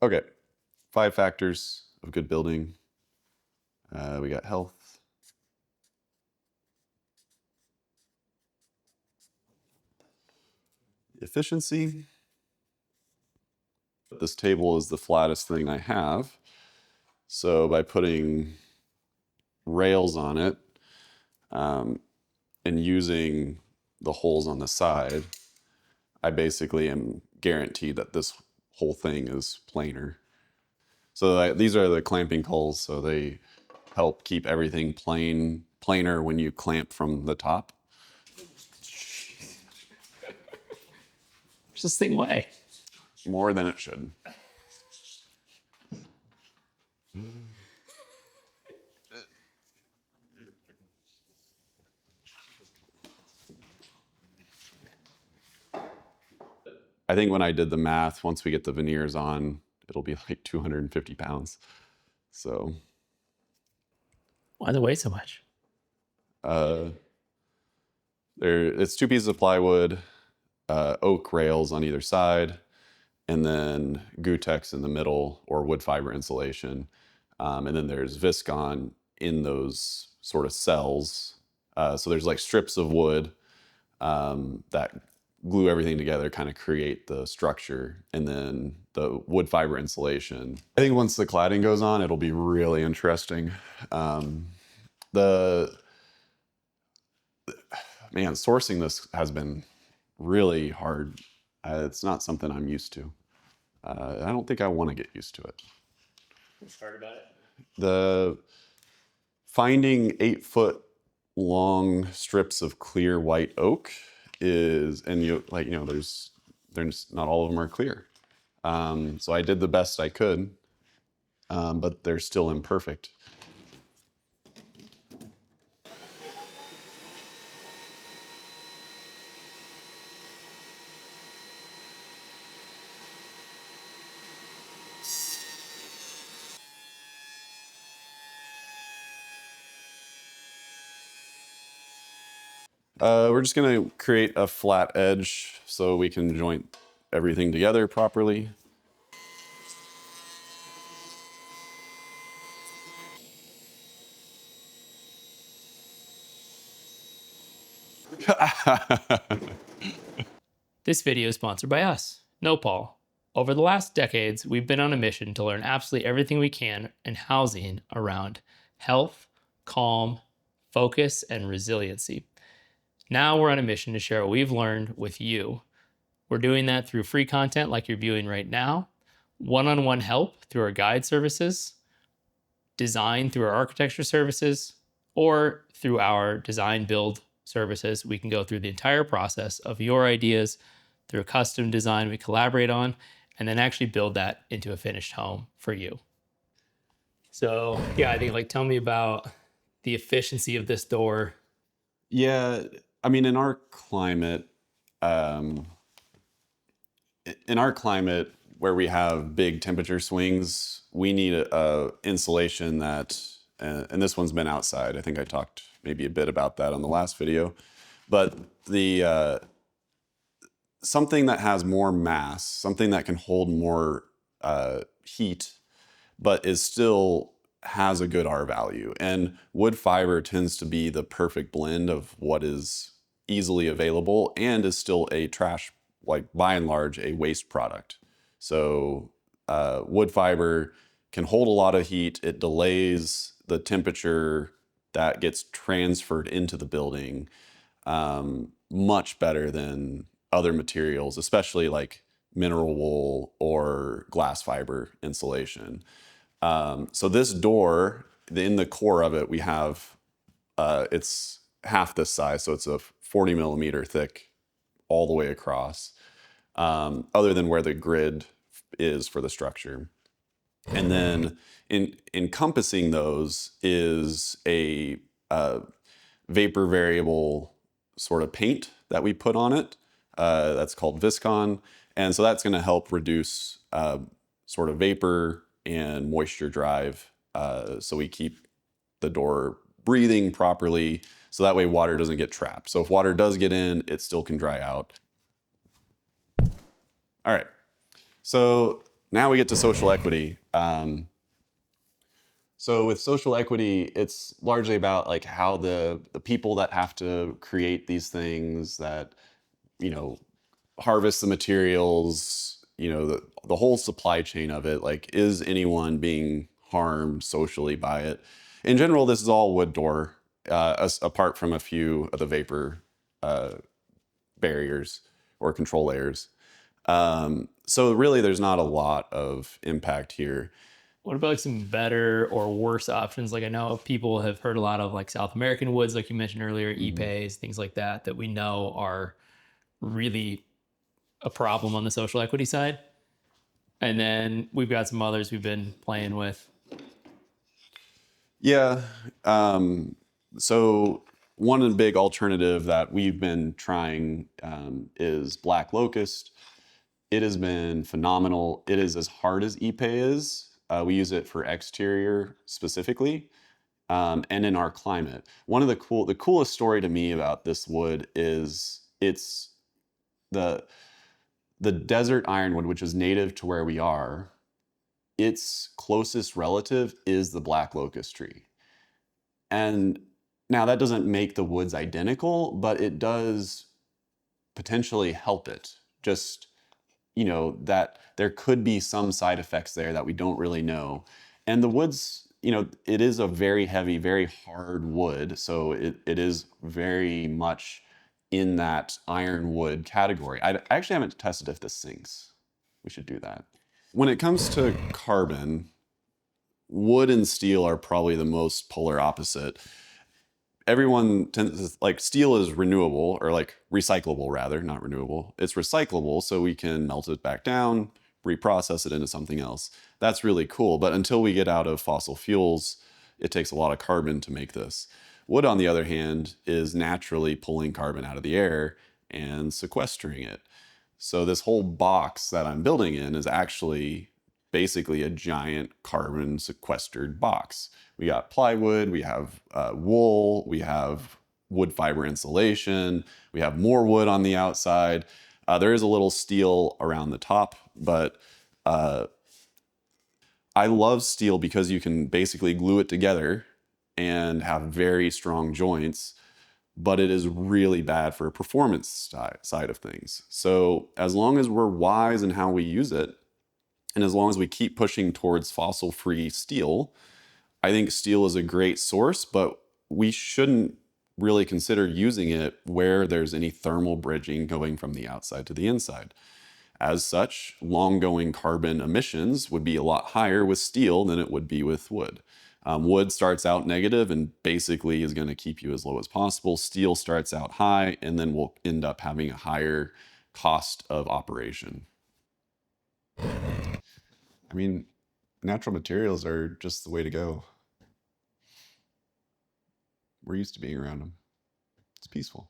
Okay, 5 factors of good building. We got health, efficiency. This table is the flattest thing I have. So by putting rails on it and using the holes on the side, I basically am guaranteed that this whole thing is planar. So these are the clamping holes, so they help keep everything planar when you clamp from the top. Where's this thing weigh? More than it should. I think when I did the math, once we get the veneers on, it'll be like 250 pounds. So Why does it weigh so much? it's 2 pieces of plywood, oak rails on either side, and then Gutex in the middle, or wood fiber insulation. And then there's Viscon in those sort of cells. So there's like strips of wood that glue everything together, kind of create the structure, and then the wood fiber insulation. I think once the cladding goes on, it'll be really interesting. Sourcing this has been really hard. It's not something I'm used to. I don't think I want to get used to it. What's hard about it? The finding 8-foot long strips of clear white oak is, and there's not all of them are clear. So I did the best I could, but they're still imperfect. We're just gonna create a flat edge so we can joint everything together properly. This video is sponsored by us, Nopal. Over the last decades, we've been on a mission to learn absolutely everything we can in housing around health, calm, focus, and resiliency. Now we're on a mission to share what we've learned with you. We're doing that through free content like you're viewing right now, one-on-one help through our guide services, design through our architecture services, or through our design build services. We can go through the entire process of your ideas through a custom design we collaborate on, and then actually build that into a finished home for you. So yeah, I think tell me about the efficiency of this door. Yeah, I mean, in our climate where we have big temperature swings, we need a insulation that, and this one's been outside. I think I talked maybe a bit about that on the last video, but the something that has more mass, something that can hold more heat, but is still has a good R value. And wood fiber tends to be the perfect blend of what is easily available and is still a trash, like by and large, a waste product. So wood fiber can hold a lot of heat. It delays the temperature that gets transferred into the building much better than other materials, especially like mineral wool or glass fiber insulation. So this door, in the core of it, we have, it's half this size, so it's a 40 millimeter thick all the way across, other than where the grid is for the structure. And then encompassing those is a vapor variable sort of paint that we put on it. That's called Viscon. And so that's gonna help reduce sort of vapor and moisture drive, so we keep the door breathing properly, so that way water doesn't get trapped. So if water does get in, it still can dry out. All right, so now we get to social equity. So with social equity, it's largely about like how the people that have to create these things, that you know harvest the materials, the whole supply chain of it, like, is anyone being harmed socially by it? In general, this is all wood door, apart from a few of the vapor uh, barriers or control layers. So really, there's not a lot of impact here. What about like some better or worse options? Like I know people have heard a lot of like South American woods, like you mentioned earlier, Mhm. Ipes, things like that, that we know are really a problem on the social equity side. And then we've got some others we've been playing with. Yeah. So one big alternative that we've been trying is black locust. It has been phenomenal. It is as hard as Ipe is. We use it for exterior specifically, and in our climate. One of the coolest story to me about this wood is it's the the desert ironwood, which is native to where we are. Its closest relative is the black locust tree. And now that doesn't make the woods identical, but it does potentially help it. Just, that there could be some side effects there that we don't really know. And the woods, it is a very heavy, very hard wood. So it is very much in that ironwood category. I actually haven't tested if this sinks. We should do that. When it comes to carbon, wood and steel are probably the most polar opposite. Everyone tends to, like, steel is renewable, or like recyclable rather, not renewable. It's recyclable, so we can melt it back down, reprocess it into something else. That's really cool. But until we get out of fossil fuels, it takes a lot of carbon to make this. Wood, on the other hand, is naturally pulling carbon out of the air and sequestering it. So this whole box that I'm building in is actually basically a giant carbon sequestered box. We got plywood, we have wool, we have wood fiber insulation, we have more wood on the outside. There is a little steel around the top, but uh, I love steel because you can basically glue it together and have very strong joints, but it is really bad for a performance side of things. So as long as we're wise in how we use it, and as long as we keep pushing towards fossil-free steel, I think steel is a great source, but we shouldn't really consider using it where there's any thermal bridging going from the outside to the inside. As such, long-going carbon emissions would be a lot higher with steel than it would be with wood. Wood starts out negative and basically is going to keep you as low as possible. Steel starts out high and then will end up having a higher cost of operation. I mean, natural materials are just the way to go. We're used to being around them. It's peaceful.